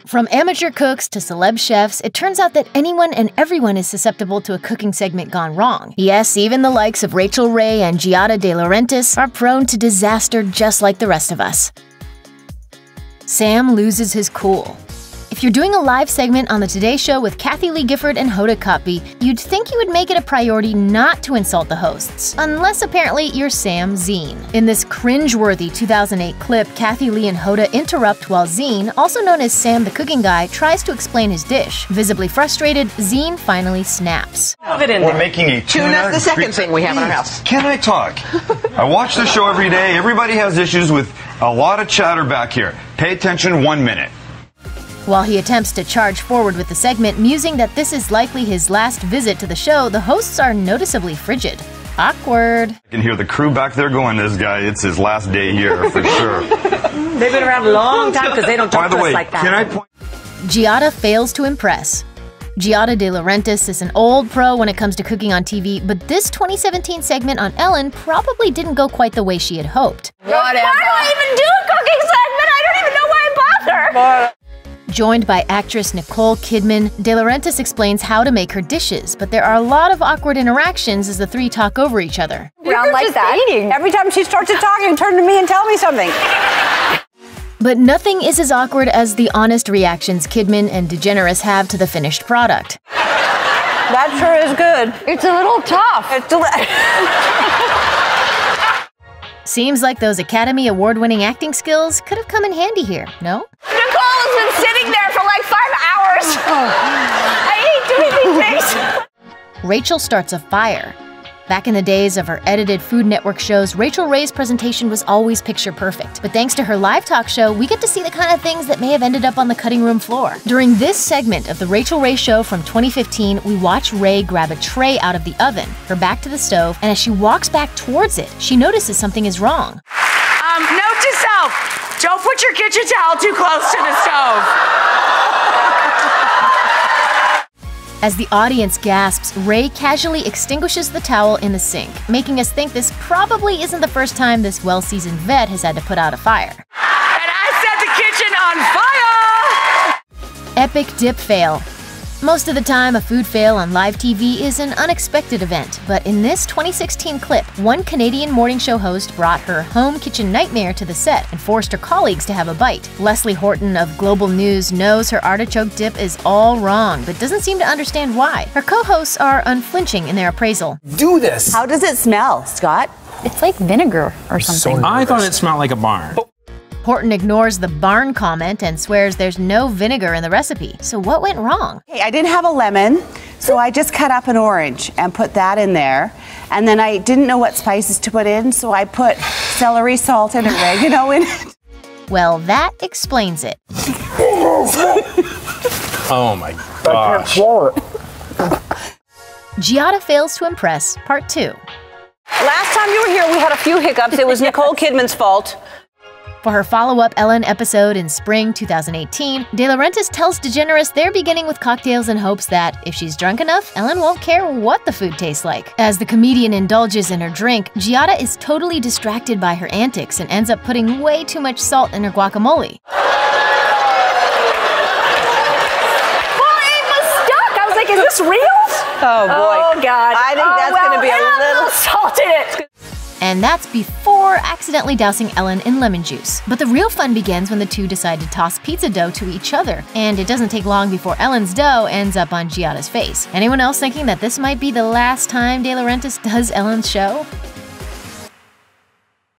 From amateur cooks to celeb chefs, it turns out that anyone and everyone is susceptible to a cooking segment gone wrong. Yes, even the likes of Rachael Ray and Giada De Laurentiis are prone to disaster just like the rest of us. Sam loses his cool. If you're doing a live segment on the Today Show with Kathie Lee Gifford and Hoda Kotb, you'd think you would make it a priority not to insult the hosts, unless apparently you're Sam Zine. In this cringe-worthy 2008 clip, Kathie Lee and Hoda interrupt while Zine, also known as Sam the Cooking Guy, tries to explain his dish. Visibly frustrated, Zine finally snaps. We're making a tuna's the second thing we have in our house. Can I talk? I watch the show every day. Everybody has issues with a lot of chatter back here. Pay attention 1 minute. While he attempts to charge forward with the segment, musing that this is likely his last visit to the show, the hosts are noticeably frigid. Awkward. I can hear the crew back there going, this guy, it's his last day here for sure. They've been around a long time because they don't talk to us like that. Can I point? Giada fails to impress. Giada De Laurentiis is an old pro when it comes to cooking on TV, but this 2017 segment on Ellen probably didn't go quite the way she had hoped. Whatever. Why do I even do a cooking segment? I don't even know why I bother. Joined by actress Nicole Kidman, De Laurentiis explains how to make her dishes, but there are a lot of awkward interactions as the three talk over each other. Around like that. Eating. Every time she starts to talk, you turn to me and tell me something. But nothing is as awkward as the honest reactions Kidman and DeGeneres have to the finished product. That sure is good. It's a little tough. Seems like those Academy Award-winning acting skills could have come in handy here, no? Nicole has been sitting there for like 5 hours. I hate doing these things. Rachael starts a fire. Back in the days of her edited Food Network shows, Rachael Ray's presentation was always picture perfect. But thanks to her live talk show, we get to see the kind of things that may have ended up on the cutting room floor. During this segment of the Rachael Ray Show from 2015, we watch Ray grab a tray out of the oven, her back to the stove, and as she walks back towards it, she notices something is wrong. Note to self, don't put your kitchen towel too close to the stove. As the audience gasps, Ray casually extinguishes the towel in the sink, making us think this probably isn't the first time this well-seasoned vet has had to put out a fire. And I set the kitchen on fire! Epic dip fail. Most of the time, a food fail on live TV is an unexpected event, but in this 2016 clip, one Canadian morning show host brought her home kitchen nightmare to the set and forced her colleagues to have a bite. Leslie Horton of Global News knows her artichoke dip is all wrong, but doesn't seem to understand why. Her co-hosts are unflinching in their appraisal. Do this! How does it smell, Scott? It's like vinegar or something. I thought it smelled like a barn. Horton ignores the barn comment and swears there's no vinegar in the recipe. So what went wrong? Hey, I didn't have a lemon, so I just cut up an orange and put that in there. And then I didn't know what spices to put in, so I put celery, salt, and oregano in it. Well, that explains it. Oh my gosh. Giada fails to impress, part 2. Last time you were here, we had a few hiccups. It was Nicole Kidman's fault. For her follow-up Ellen episode in spring 2018, De Laurentiis tells DeGeneres they're beginning with cocktails in hopes that, if she's drunk enough, Ellen won't care what the food tastes like. As the comedian indulges in her drink, Giada is totally distracted by her antics and ends up putting way too much salt in her guacamole. Well, it was stuck. I was like, is this real? Oh, boy. Oh, God. I think that's going to be a little salt in it. And that's before accidentally dousing Ellen in lemon juice. But the real fun begins when the two decide to toss pizza dough to each other, and it doesn't take long before Ellen's dough ends up on Giada's face. Anyone else thinking that this might be the last time De Laurentiis does Ellen's show?